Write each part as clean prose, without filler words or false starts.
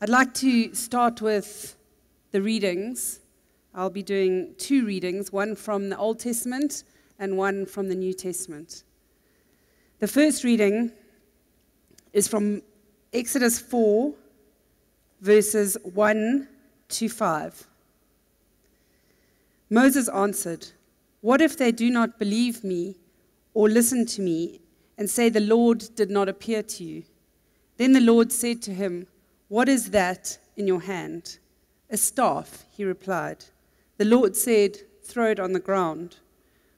I'd like to start with the readings. I'll be doing 2 readings, one from the Old Testament and one from the New Testament. The first reading is from Exodus 4, verses 1 to 5. Moses answered, "What if they do not believe me or listen to me and say the Lord did not appear to you?" Then the Lord said to him, "What is that in your hand?" "A staff," he replied. The Lord said, "Throw it on the ground."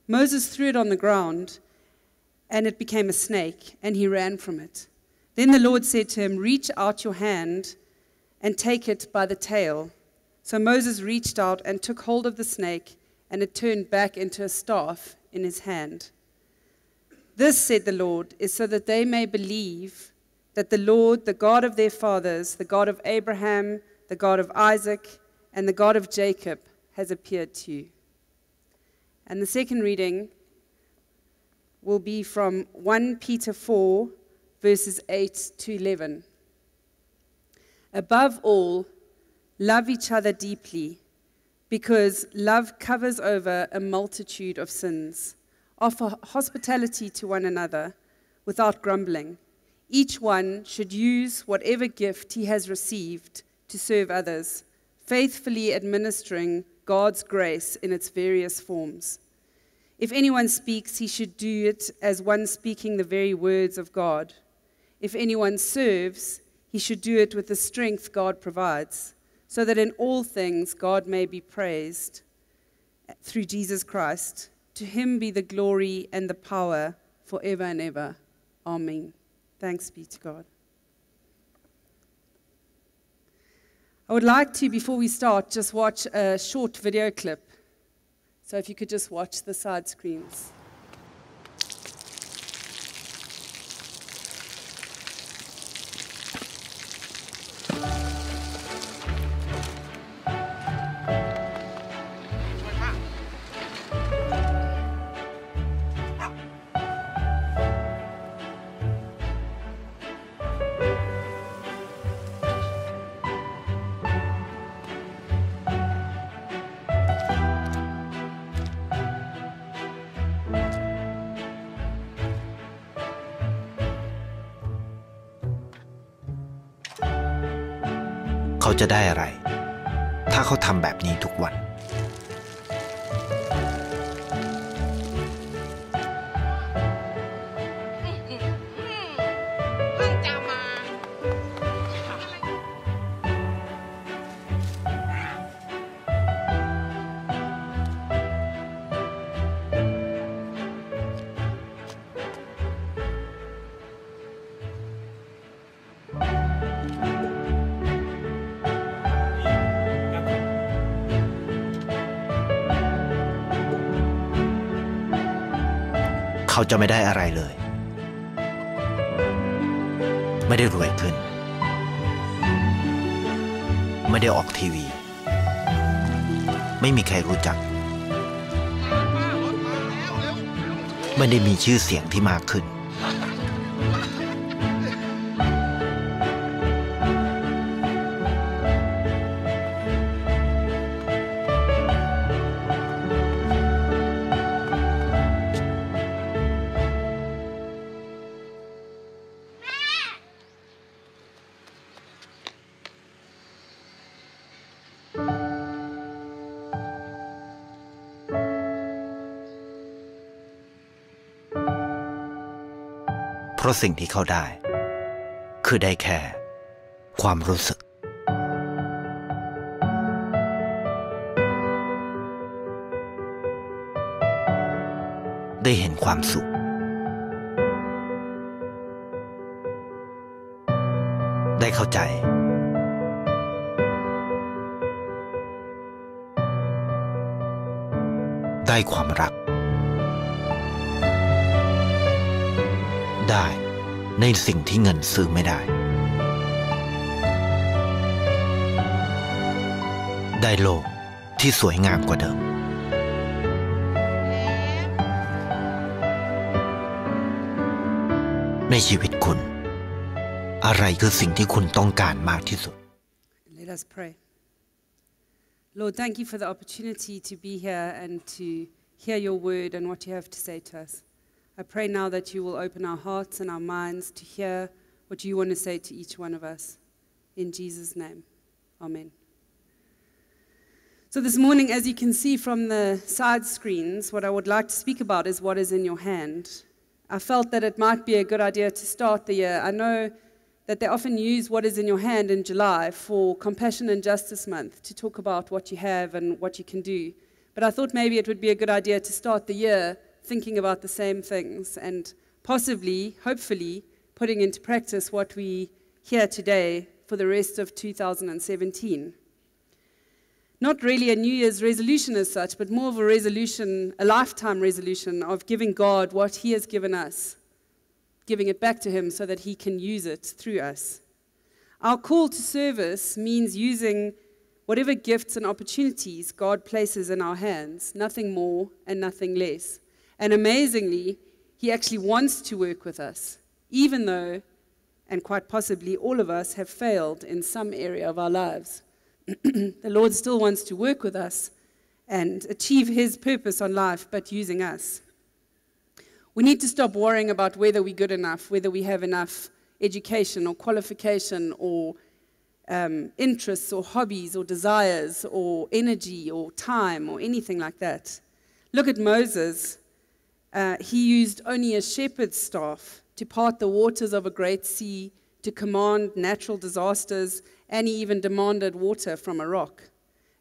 Moses threw it on the ground, and it became a snake, and he ran from it. Then the Lord said to him, "Reach out your hand and take it by the tail." So Moses reached out and took hold of the snake, and it turned back into a staff in his hand. "This," said the Lord, "is so that they may believe that the Lord, the God of their fathers, the God of Abraham, the God of Isaac, and the God of Jacob, has appeared to you." And the second reading will be from 1 Peter 4, verses 8 to 11. "Above all, love each other deeply, because love covers over a multitude of sins. Offer hospitality to one another without grumbling. Each one should use whatever gift he has received to serve others, faithfully administering God's grace in its various forms. If anyone speaks, he should do it as one speaking the very words of God. If anyone serves, he should do it with the strength God provides, so that in all things God may be praised through Jesus Christ. To him be the glory and the power forever and ever. Amen." Thanks be to God. I would like to, before we start, just watch a short video clip. So if you could just watch the side screens.เขาจะได้อะไรถ้าเขาทำแบบนี้ทุกวันเขาจะไม่ได้อะไรเลยไม่ได้รวยขึ้นไม่ได้ออกทีวีไม่มีใครรู้จักไม่ได้มีชื่อเสียงที่มากขึ้นเพราะสิ่งที่เขาได้คือได้แค่ความรู้สึกได้เห็นความสุขได้เข้าใจได้ความรักได้ในสิ่งที่เงินซื้อไม่ได้ได้โลกที่สวยงามกว่าเดิมในชีวิตคุณอะไรคือสิ่งที่คุณต้องการมากที่สุด us pray. Lord, thank you for the opportunity to be here and to hear your word and what you have to say to us. I pray now that you will open our hearts and our minds to hear what you want to say to each one of us. In Jesus' name, amen. So this morning, as you can see from the side screens, what I would like to speak about is what is in your hand. I felt that it might be a good idea to start the year. I know that they often use what is in your hand in July for Compassion and Justice Month to talk about what you have and what you can do. But I thought maybe it would be a good idea to start the year thinking about the same things and possibly, hopefully, putting into practice what we hear today for the rest of 2017. Not really a New Year's resolution as such, but more of a resolution, a lifetime resolution of giving God what He has given us, giving it back to Him so that He can use it through us. Our call to service means using whatever gifts and opportunities God places in our hands, nothing more and nothing less. And amazingly, He actually wants to work with us, even though, and quite possibly, all of us have failed in some area of our lives. The Lord still wants to work with us and achieve His purpose on life, but using us. We need to stop worrying about whether we're good enough, whether we have enough education or qualification or interests or hobbies or desires or energy or time or anything like that. Look at Moses. He used only a shepherd's staff to part the waters of a great sea, to command natural disasters, and he even demanded water from a rock.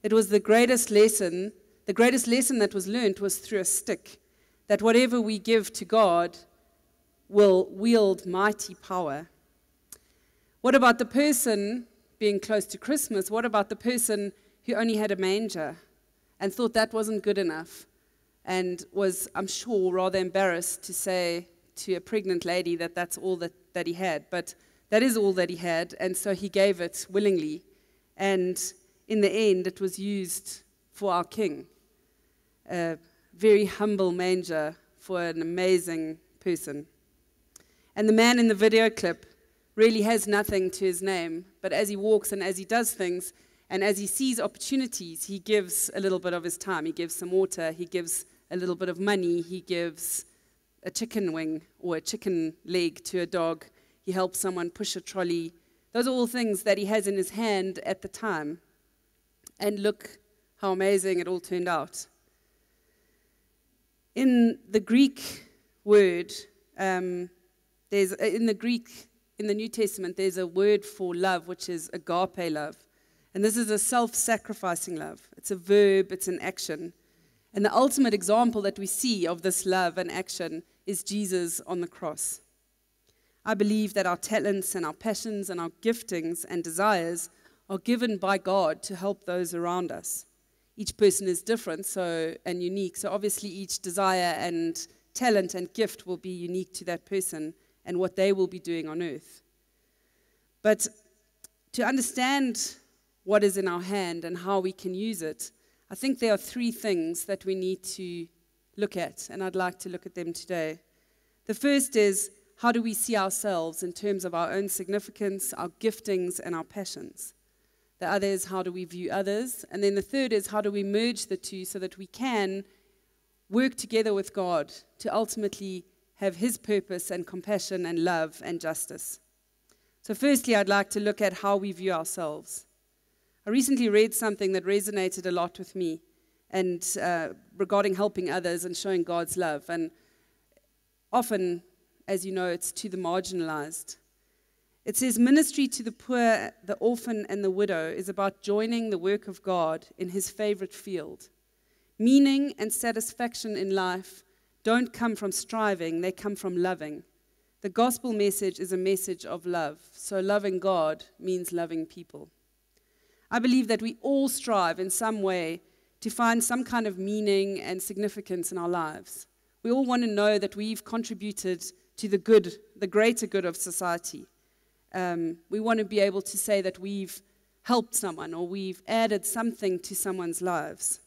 It was the greatest lesson that was learned was through a stick, that whatever we give to God will wield mighty power. What about the person, being close to Christmas, what about the person who only had a manger and thought that wasn't good enough and was, I'm sure, rather embarrassed to say to a pregnant lady that that's all that he had, but that is all that he had, and so he gave it willingly. And in the end, it was used for our King. A very humble manger for an amazing person. And the man in the video clip really has nothing to his name, but as he walks and as he does things, and as he sees opportunities, he gives a little bit of his time. He gives some water, he gives a little bit of money, he gives a chicken wing or a chicken leg to a dog. He helps someone push a trolley. Those are all things that he has in his hand at the time. And look how amazing it all turned out. In the Greek word, in the New Testament, there's a word for love, which is agape love. And this is a self-sacrificing love. It's a verb, it's an action. And the ultimate example that we see of this love and action is Jesus on the cross. I believe that our talents and our passions and our giftings and desires are given by God to help those around us. Each person is different and unique, so obviously each desire and talent and gift will be unique to that person and what they will be doing on earth. But to understand what is in our hand and how we can use it, I think there are three things that we need to look at, and I'd like to look at them today. The first is, how do we see ourselves in terms of our own significance, our giftings, and our passions? The other is, how do we view others? And then the third is, how do we merge the two so that we can work together with God to ultimately have His purpose and compassion and love and justice? So firstly, I'd like to look at how we view ourselves. I recently read something that resonated a lot with me and regarding helping others and showing God's love. And often, as you know, it's to the marginalized. It says, ministry to the poor, the orphan, and the widow is about joining the work of God in His favorite field. Meaning and satisfaction in life don't come from striving, they come from loving. The gospel message is a message of love, so loving God means loving people. I believe that we all strive in some way to find some kind of meaning and significance in our lives. We all want to know that we've contributed to the good, the greater good of society. We want to be able to say that we've helped someone or we've added something to someone's lives.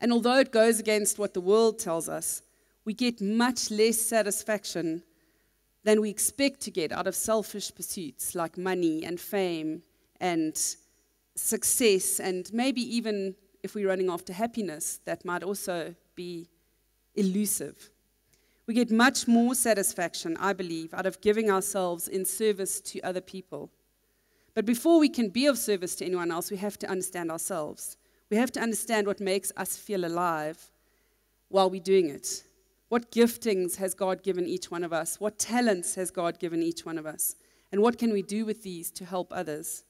And although it goes against what the world tells us, we get much less satisfaction than we expect to get out of selfish pursuits like money and fame and success, and maybe even if we're running after happiness, that might also be elusive. We get much more satisfaction, I believe, out of giving ourselves in service to other people. But before we can be of service to anyone else, we have to understand ourselves. We have to understand what makes us feel alive while we're doing it. What giftings has God given each one of us? What talents has God given each one of us? And what can we do with these to help others?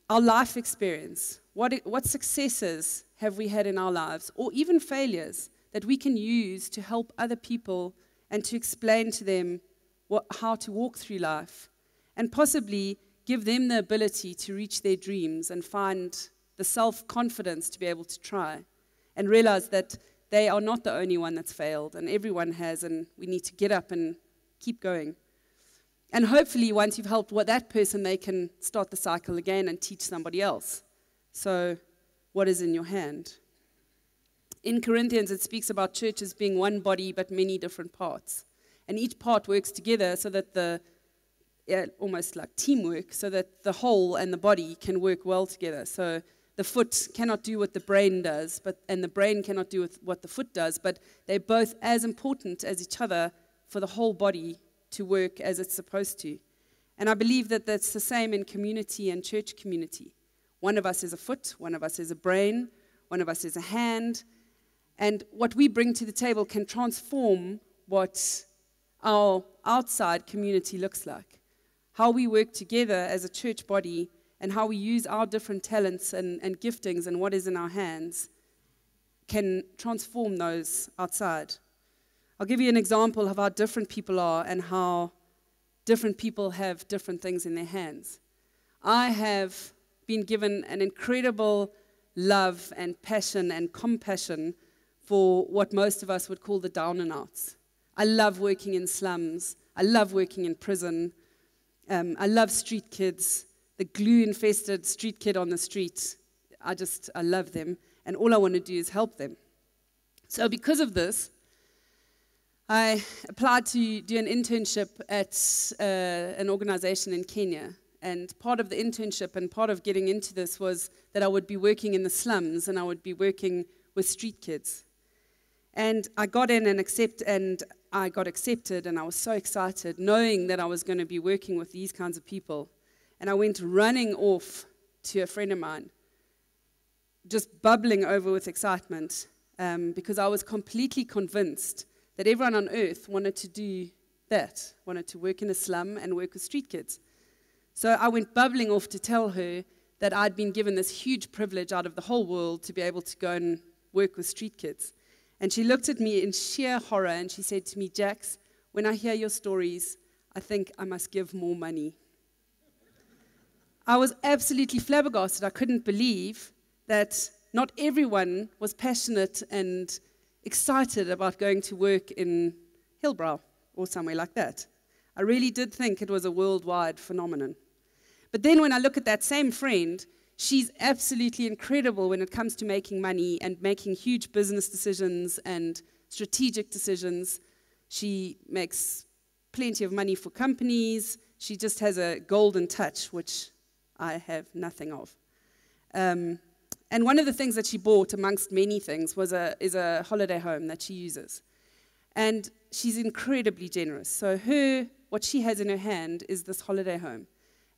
Our life experience, what successes have we had in our lives, or even failures that we can use to help other people and to explain to them how to walk through life, and possibly give them the ability to reach their dreams and find the self-confidence to be able to try and realize that they are not the only one that's failed, and everyone has, and we need to get up and keep going. And hopefully, once you've helped that person, they can start the cycle again and teach somebody else. So, what is in your hand? In Corinthians, it speaks about churches being one body but many different parts. And each part works together so that almost like teamwork, so that the whole and the body can work well together. So the foot cannot do what the brain does, and the brain cannot do what the foot does, but they're both as important as each other for the whole body to work as it's supposed to. And I believe that that's the same in community and church community. One of us is a foot, one of us is a brain, one of us is a hand, and what we bring to the table can transform what our outside community looks like. How we work together as a church body and how we use our different talents and giftings and what is in our hands can transform those outside. I'll give you an example of how different people are and how different people have different things in their hands. I have been given an incredible love and passion and compassion for what most of us would call the down and outs. I love working in slums. I love working in prison. I love street kids, the glue-infested street kid on the street. I love them, and all I want to do is help them. So because of this, I applied to do an internship at an organization in Kenya. And part of the internship and part of getting into this was that I would be working in the slums and I would be working with street kids. And I got in and I got accepted, and I was so excited knowing that I was going to be working with these kinds of people. And I went running off to a friend of mine, just bubbling over with excitement, because I was completely convinced that everyone on earth wanted to do that, wanted to work in a slum and work with street kids. So I went bubbling off to tell her that I'd been given this huge privilege out of the whole world to be able to go and work with street kids. And she looked at me in sheer horror and she said to me, "Jax, when I hear your stories, I think I must give more money." I was absolutely flabbergasted. I couldn't believe that not everyone was passionate and excited about going to work in Hillbrow or somewhere like that. I really did think it was a worldwide phenomenon. But then when I look at that same friend, she's absolutely incredible when it comes to making money and making huge business decisions and strategic decisions. She makes plenty of money for companies. She just has a golden touch, which I have nothing of. And one of the things that she bought, amongst many things, is a holiday home that she uses. And she's incredibly generous. So what she has in her hand is this holiday home.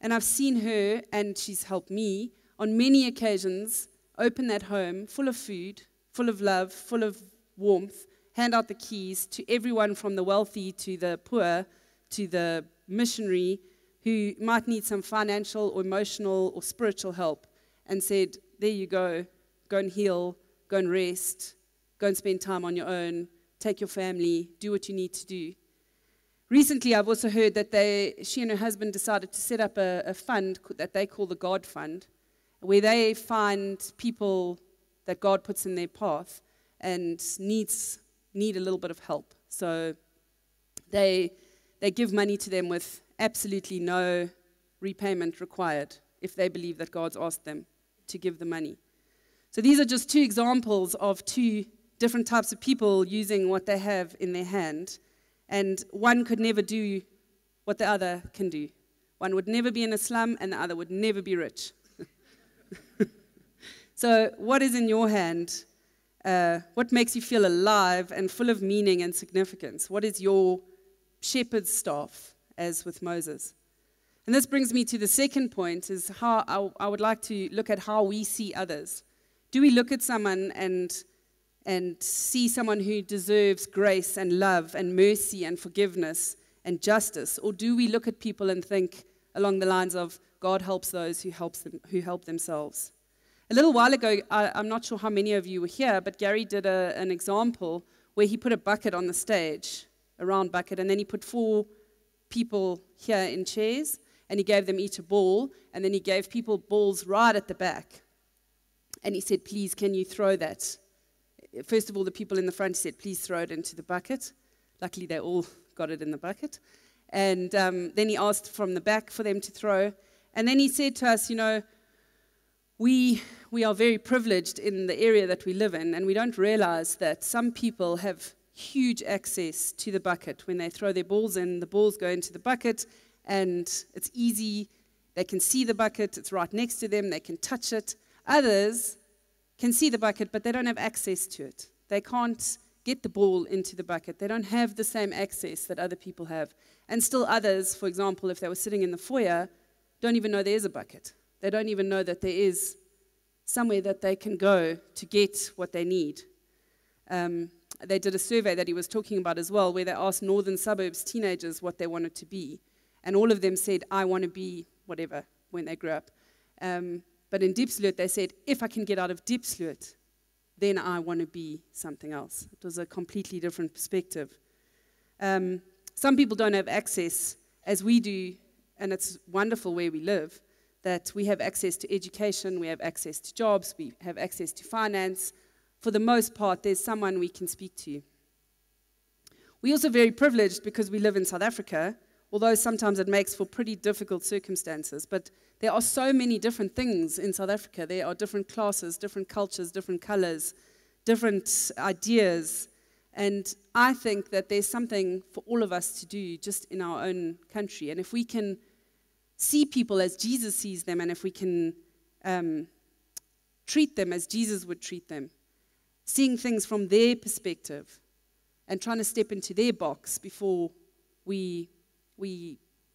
And I've seen her, and she's helped me, on many occasions, open that home full of food, full of love, full of warmth, hand out the keys to everyone from the wealthy to the poor to the missionary who might need some financial or emotional or spiritual help, and said, "There you go and heal, go and rest, go and spend time on your own, take your family, do what you need to do." Recently, I've also heard that she and her husband decided to set up a fund that they call the God Fund, where they find people that God puts in their path and need a little bit of help. So they give money to them with absolutely no repayment required if they believe that God's asked them to give the money. So these are just two examples of two different types of people using what they have in their hand. And one could never do what the other can do. One would never be in a slum, and the other would never be rich. So what is in your hand? What makes you feel alive and full of meaning and significance? What is your shepherd's staff, as with Moses? And this brings me to the second point, is how I would like to look at how we see others. Do we look at someone and see someone who deserves grace and love and mercy and forgiveness and justice? Or do we look at people and think along the lines of, God helps those who help themselves? A little while ago, I'm not sure how many of you were here, but Gary did an example where he put a bucket on the stage, a round bucket, and then he put 4 people here in chairs, and he gave them each a ball, and then he gave people balls right at the back. And he said, please, can you throw that? First of all, the people in the front said, please throw it into the bucket. Luckily, they all got it in the bucket. And then he asked from the back for them to throw. And then he said to us, we are very privileged in the area that we live in, and we don't realize that some people have huge access to the bucket. When they throw their balls in, the balls go into the bucket, and it's easy. They can see the bucket. It's right next to them. They can touch it. Others can see the bucket, but they don't have access to it. They can't get the ball into the bucket. They don't have the same access that other people have. And still others, for example, if they were sitting in the foyer, don't even know there is a bucket. They don't even know that there is somewhere that they can go to get what they need. They did a survey that he was talking about as well, where they asked northern suburbs teenagers what they wanted to be. And all of them said, I want to be whatever when they grew up. But in Diepsloot, they said, if I can get out of Diepsloot, then I want to be something else. It was a completely different perspective. Some people don't have access as we do, and it's wonderful where we live, that we have access to education, we have access to jobs, we have access to finance. For the most part, there's someone we can speak to. We're also very privileged because we live in South Africa, although sometimes it makes for pretty difficult circumstances. But there are so many different things in South Africa. There are different classes, different cultures, different colors, different ideas. And I think that there's something for all of us to do just in our own country. And if we can see people as Jesus sees them, and if we can treat them as Jesus would treat them, seeing things from their perspective and trying to step into their box before we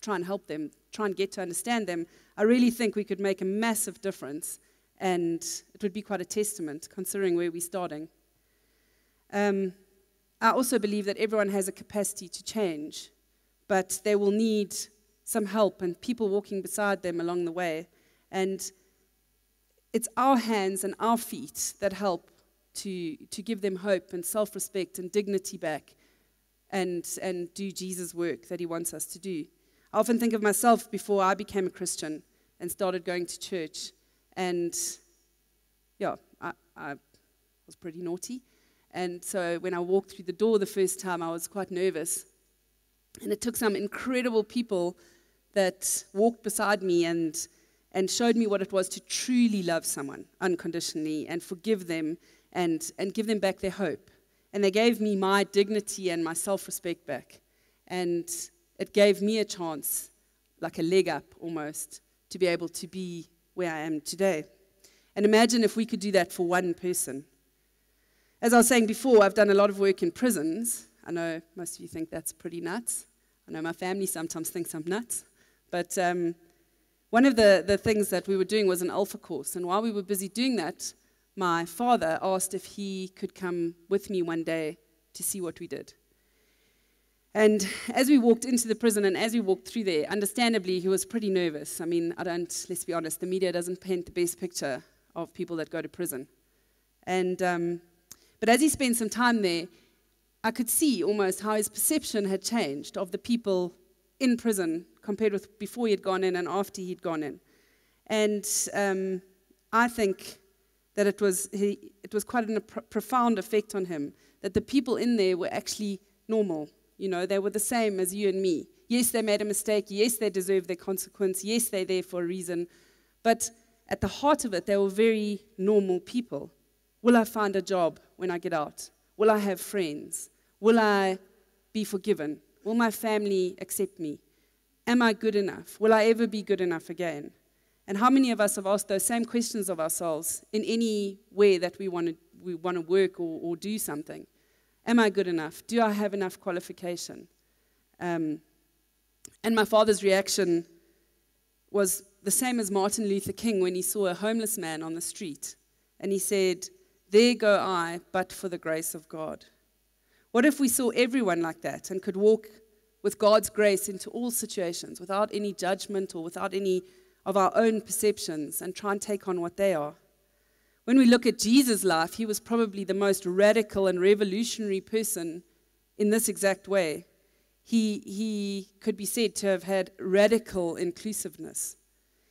try and help them, try and get to understand them, I really think we could make a massive difference, and it would be quite a testament considering where we're starting. I also believe that everyone has a capacity to change, but they will need some help and people walking beside them along the way. And it's our hands and our feet that help to give them hope and self-respect and dignity back and do Jesus' work that he wants us to do. I often think of myself before I became a Christian and started going to church. And, yeah, I was pretty naughty. And so when I walked through the door the first time, I was quite nervous. And it took some incredible people that walked beside me and showed me what it was to truly love someone unconditionally and forgive them and give them back their hope. And they gave me my dignity and my self-respect back. And it gave me a chance, like a leg up almost, to be able to be where I am today. And imagine if we could do that for one person. As I was saying before, I've done a lot of work in prisons. I know most of you think that's pretty nuts. I know my family sometimes thinks I'm nuts. But one of the things that we were doing was an Alpha course. And while we were busy doing that, my father asked if he could come with me one day to see what we did. And as we walked into the prison and as we walked through there, understandably, he was pretty nervous. I mean, let's be honest, the media doesn't paint the best picture of people that go to prison. And but as he spent some time there, I could see almost how his perception had changed of the people in prison compared with before he had gone in and after he'd gone in. And I think that it was quite a profound effect on him, that the people in there were actually normal. You know, they were the same as you and me. Yes, they made a mistake. Yes, they deserve their consequence. Yes, they're there for a reason. But at the heart of it, they were very normal people. Will I find a job when I get out? Will I have friends? Will I be forgiven? Will my family accept me? Am I good enough? Will I ever be good enough again? And how many of us have asked those same questions of ourselves in any way that we want to work or do something? Am I good enough? Do I have enough qualification? And my father's reaction was the same as Martin Luther King when he saw a homeless man on the street. And he said, "There go I, but for the grace of God." What if we saw everyone like that and could walk with God's grace into all situations without any judgment or without any of our own perceptions and try and take on what they are? When we look at Jesus' life, he was probably the most radical and revolutionary person in this exact way. He could be said to have had radical inclusiveness.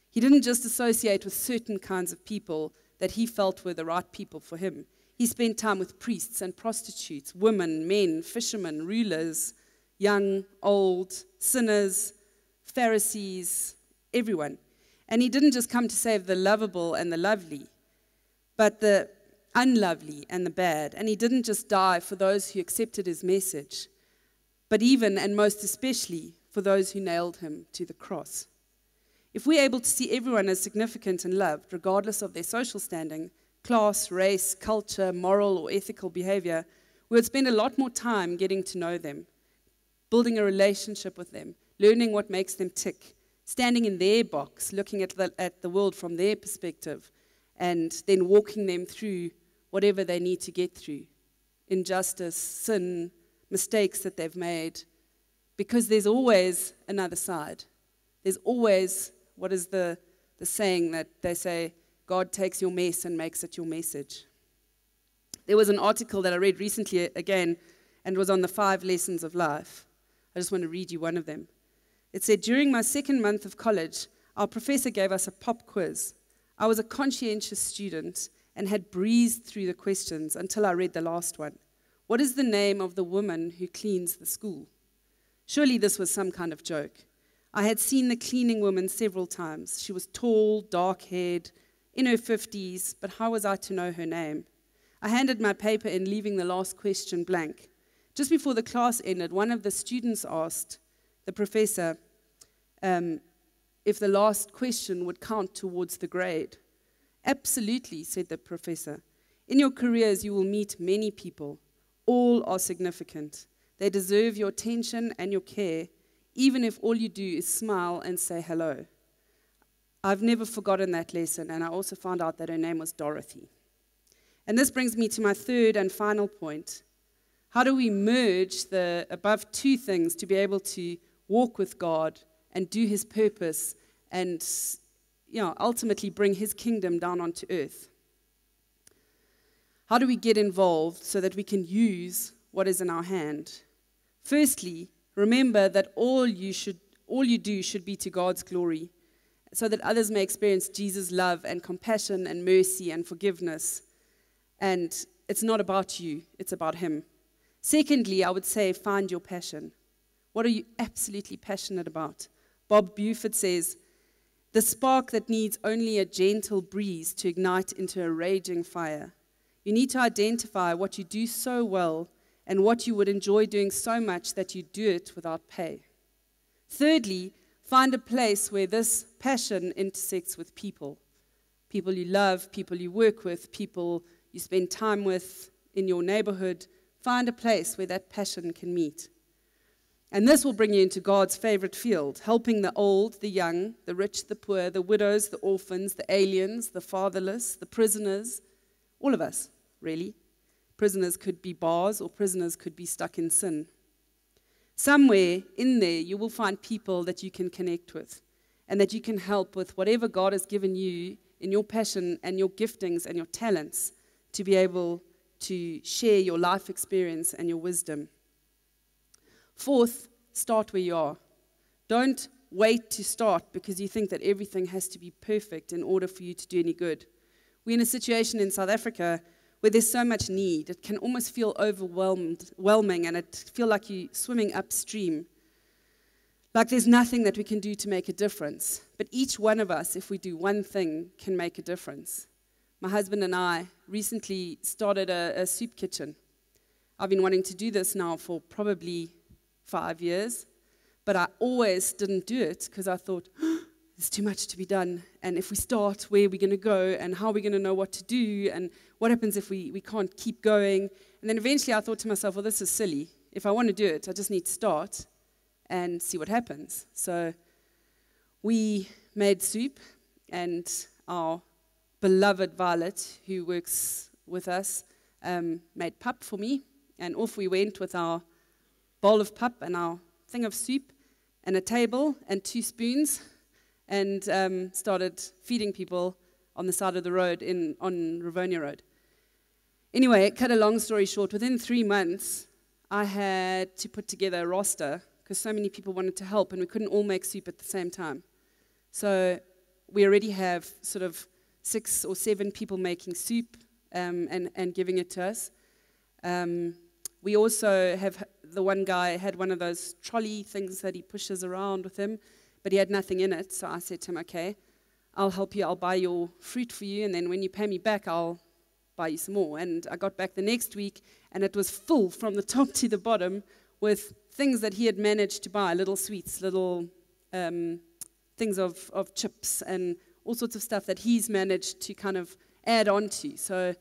He didn't just associate with certain kinds of people that he felt were the right people for him. He spent time with priests and prostitutes, women, men, fishermen, rulers, young, old, sinners, Pharisees, everyone. And he didn't just come to save the lovable and the lovely, but the unlovely and the bad. And he didn't just die for those who accepted his message, but even and most especially for those who nailed him to the cross. If we're able to see everyone as significant and loved, regardless of their social standing, class, race, culture, moral or ethical behavior, we would spend a lot more time getting to know them, building a relationship with them, learning what makes them tick, standing in their box, looking at the world from their perspective, and then walking them through whatever they need to get through, injustice, sin, mistakes that they've made, because there's always another side. There's always, what is the saying that they say, God takes your mess and makes it your message. There was an article that I read recently again, and was on the 5 lessons of life. I just want to read you one of them. It said, "During my 2nd month of college, our professor gave us a pop quiz. I was a conscientious student and had breezed through the questions until I read the last one. What is the name of the woman who cleans the school? Surely this was some kind of joke. I had seen the cleaning woman several times. She was tall, dark-haired, in her 50s, but how was I to know her name? I handed my paper in, leaving the last question blank. Just before the class ended, one of the students asked the professor if the last question would count towards the grade. Absolutely, said the professor. In your careers, you will meet many people. All are significant. They deserve your attention and your care, even if all you do is smile and say hello. I've never forgotten that lesson, and I also found out that her name was Dorothy. And this brings me to my 3rd and final point. How do we merge the above 2 things to be able to walk with God and do his purpose and ultimately bring his kingdom down onto earth? How do we get involved so that we can use what is in our hand? Firstly, remember that all you do should be to God's glory, so that others may experience Jesus' love and compassion and mercy and forgiveness. And it's not about you, it's about him. Secondly, I would say find your passion. What are you absolutely passionate about? Bob Buford says, "The spark that needs only a gentle breeze to ignite into a raging fire." You need to identify what you do so well and what you would enjoy doing so much that you do it without pay. Thirdly, find a place where this passion intersects with people. People you love, people you work with, people you spend time with in your neighborhood. Find a place where that passion can meet. And this will bring you into God's favorite field, helping the old, the young, the rich, the poor, the widows, the orphans, the aliens, the fatherless, the prisoners, all of us, really. Prisoners could be bars, or prisoners could be stuck in sin. Somewhere in there, you will find people that you can connect with and that you can help with whatever God has given you in your passion and your giftings and your talents to be able to share your life experience and your wisdom. Fourth, start where you are. Don't wait to start because you think that everything has to be perfect in order for you to do any good. We're in a situation in South Africa where there's so much need. It can almost feel overwhelming, and it feels like you're swimming upstream. Like there's nothing that we can do to make a difference. But each one of us, if we do one thing, can make a difference. My husband and I recently started a soup kitchen. I've been wanting to do this now for probably 5 years, but I always didn't do it because I thought, there's too much to be done. And if we start, where are we going to go? And how are we going to know what to do? And what happens if we can't keep going? And then eventually I thought to myself, well, this is silly. If I want to do it, I just need to start and see what happens. So we made soup, and our beloved Violet, who works with us, made pap for me. And off we went with our bowl of pap and our thing of soup and a table and 2 spoons, and started feeding people on the side of the road on Rivonia Road. Anyway, cut a long story short, within 3 months, I had to put together a roster because so many people wanted to help, and we couldn't all make soup at the same time. So we already have sort of 6 or 7 people making soup and giving it to us. We also have, the one guy had one of those trolley things that he pushes around with him, but he had nothing in it. So I said to him, okay, I'll help you, I'll buy your fruit for you, and then when you pay me back, I'll buy you some more. And I got back the next week, and it was full from the top to the bottom with things that he had managed to buy, little sweets, little things of chips, and all sorts of stuff that he's managed to kind of add on to. So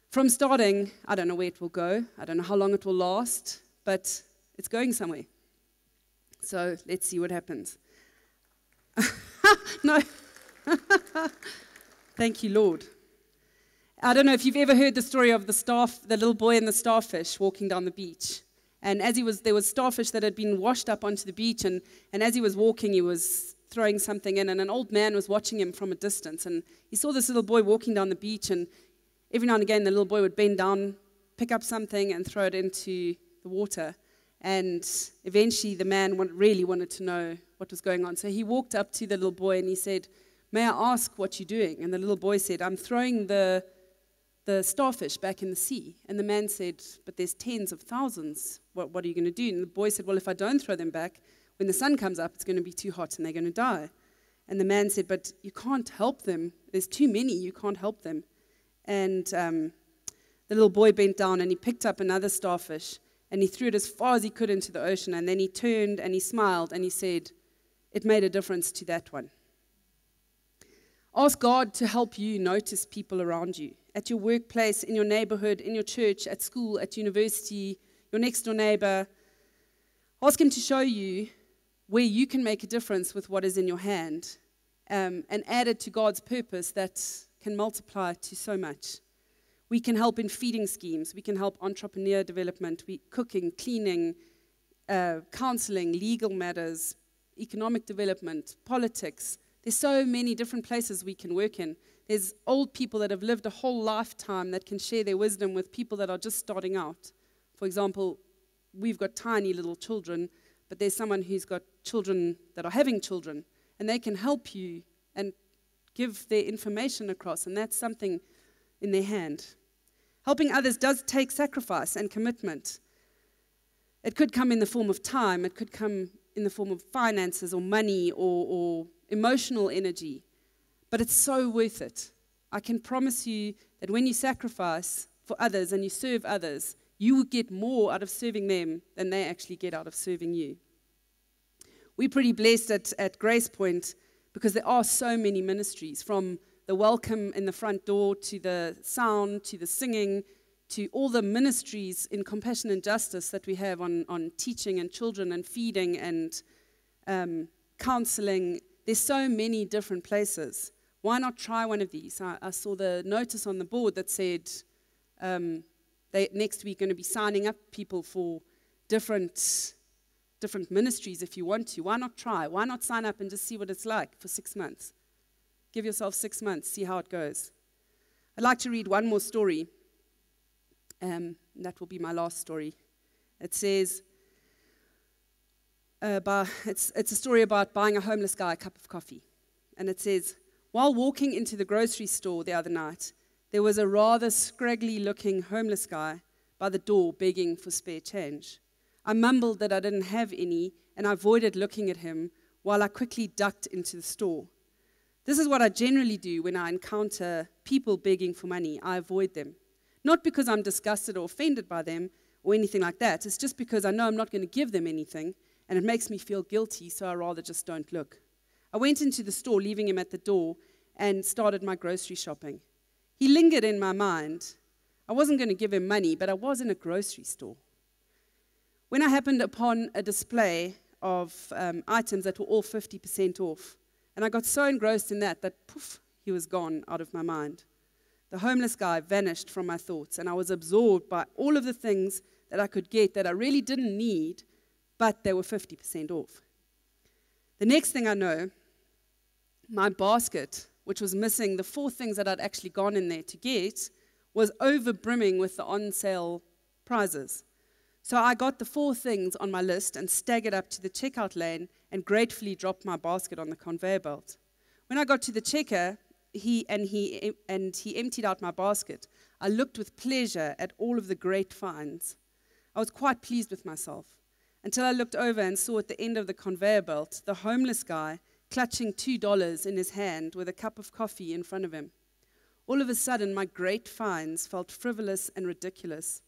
from starting, I don't know where it will go. I don't know how long it will last, but it's going somewhere. So let's see what happens. No. Thank you, Lord. I don't know if you've ever heard the story of the little boy and the starfish walking down the beach. And as there was starfish that had been washed up onto the beach, and as he was walking, he was throwing something in, and an old man was watching him from a distance. And he saw this little boy walking down the beach, and every now and again, the little boy would bend down, pick up something, and throw it into the water. And eventually, the man really wanted to know what was going on. So he walked up to the little boy, and he said, "May I ask what you're doing?" And the little boy said, "I'm throwing the starfish back in the sea." And the man said, "But there's tens of thousands. What are you going to do?" And the boy said, "Well, if I don't throw them back, when the sun comes up, it's going to be too hot and they're going to die." And the man said, "But you can't help them. There's too many. You can't help them." And the little boy bent down and he picked up another starfish and he threw it as far as he could into the ocean. And then he turned and he smiled and he said, "It made a difference to that one." Ask God to help you notice people around you, at your workplace, in your neighborhood, in your church, at school, at university, your next door neighbor. Ask Him to show you where you can make a difference with what is in your hand, and add it to God's purpose that can multiply to so much. We can help in feeding schemes. We can help entrepreneur development, cooking, cleaning, counseling, legal matters, economic development, politics. There's so many different places we can work in. There's old people that have lived a whole lifetime that can share their wisdom with people that are just starting out. For example, we've got tiny little children, but there's someone who's got children that are having children, and they can help you and give their information across, and that's something in their hand. Helping others does take sacrifice and commitment. It could come in the form of time. It could come in the form of finances or money or emotional energy, but it's so worth it. I can promise you that when you sacrifice for others and you serve others, you will get more out of serving them than they actually get out of serving you. We're pretty blessed at Gracepoint because there are so many ministries, from the welcome in the front door to the sound to the singing to all the ministries in compassion and justice that we have on teaching and children and feeding and counseling. There's so many different places. Why not try one of these? I saw the notice on the board that said they next week going to be signing up people for different ministries if you want to. Why not try? Why not sign up and just see what it's like for 6 months? Give yourself 6 months, see how it goes. I'd like to read one more story. That will be my last story. It says, it's a story about buying a homeless guy a cup of coffee. And it says, while walking into the grocery store the other night, there was a rather scraggly-looking homeless guy by the door begging for spare change. I mumbled that I didn't have any, and I avoided looking at him while I quickly ducked into the store. This is what I generally do when I encounter people begging for money. I avoid them. Not because I'm disgusted or offended by them or anything like that. It's just because I know I'm not going to give them anything, and it makes me feel guilty, so I rather just don't look. I went into the store, leaving him at the door, and started my grocery shopping. He lingered in my mind. I wasn't going to give him money, but I was in a grocery store. When I happened upon a display of items that were all 50% off, and I got so engrossed in that poof, he was gone out of my mind. The homeless guy vanished from my thoughts, and I was absorbed by all of the things that I could get that I really didn't need, but they were 50% off. The next thing I know, my basket, which was missing the 4 things that I'd actually gone in there to get, was over-brimming with the on-sale prizes. So I got the 4 things on my list and staggered up to the checkout lane and gratefully dropped my basket on the conveyor belt. When I got to the checker, he emptied out my basket. I looked with pleasure at all of the great finds. I was quite pleased with myself, until I looked over and saw at the end of the conveyor belt the homeless guy clutching $2 in his hand with a cup of coffee in front of him. All of a sudden, my great finds felt frivolous and ridiculous.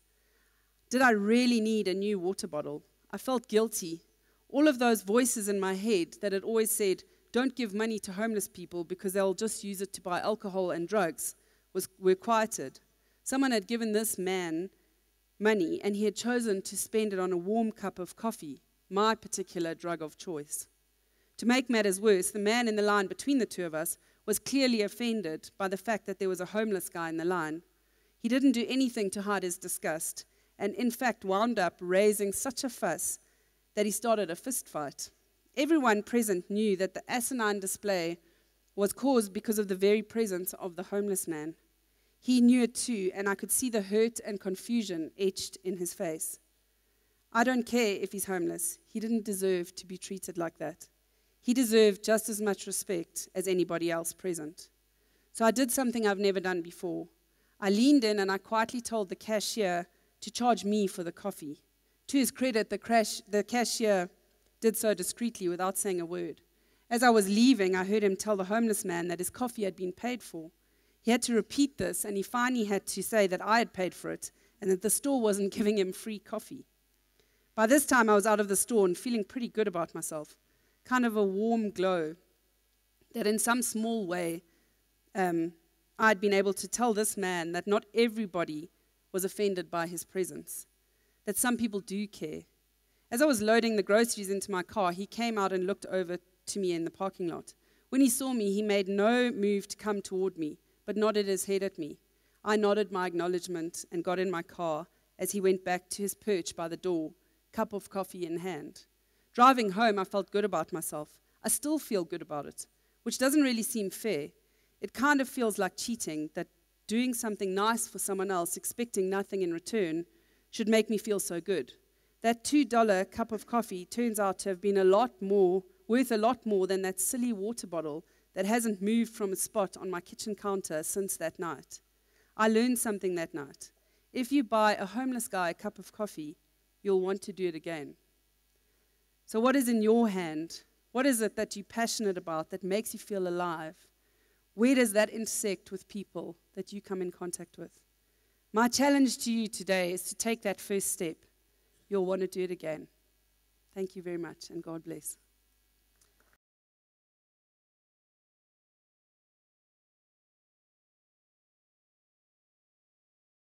Did I really need a new water bottle? I felt guilty. All of those voices in my head that had always said, don't give money to homeless people because they'll just use it to buy alcohol and drugs, were quieted. Someone had given this man money, and he had chosen to spend it on a warm cup of coffee, my particular drug of choice. To make matters worse, the man in the line between the two of us was clearly offended by the fact that there was a homeless guy in the line. He didn't do anything to hide his disgust, and in fact wound up raising such a fuss that he started a fist fight. Everyone present knew that the asinine display was caused because of the very presence of the homeless man. He knew it too, and I could see the hurt and confusion etched in his face. I don't care if he's homeless. He didn't deserve to be treated like that. He deserved just as much respect as anybody else present. So I did something I've never done before. I leaned in and I quietly told the cashier to charge me for the coffee. To his credit, the cashier did so discreetly without saying a word. As I was leaving, I heard him tell the homeless man that his coffee had been paid for. He had to repeat this, and he finally had to say that I had paid for it and that the store wasn't giving him free coffee. By this time, I was out of the store and feeling pretty good about myself, kind of a warm glow that in some small way I'd been able to tell this man that not everybody was offended by his presence, that some people do care. As I was loading the groceries into my car, he came out and looked over to me in the parking lot. When he saw me, he made no move to come toward me, but nodded his head at me. I nodded my acknowledgement and got in my car as he went back to his perch by the door, cup of coffee in hand. Driving home, I felt good about myself. I still feel good about it, which doesn't really seem fair. It kind of feels like cheating, that doing something nice for someone else, expecting nothing in return, should make me feel so good. That $2 cup of coffee turns out to have been worth a lot more than that silly water bottle that hasn't moved from its spot on my kitchen counter since that night. I learned something that night. If you buy a homeless guy a cup of coffee, you'll want to do it again. So what is in your hand? What is it that you're passionate about that makes you feel alive? Where does that intersect with people that you come in contact with? My challenge to you today is to take that first step. You'll want to do it again. Thank you very much, and God bless.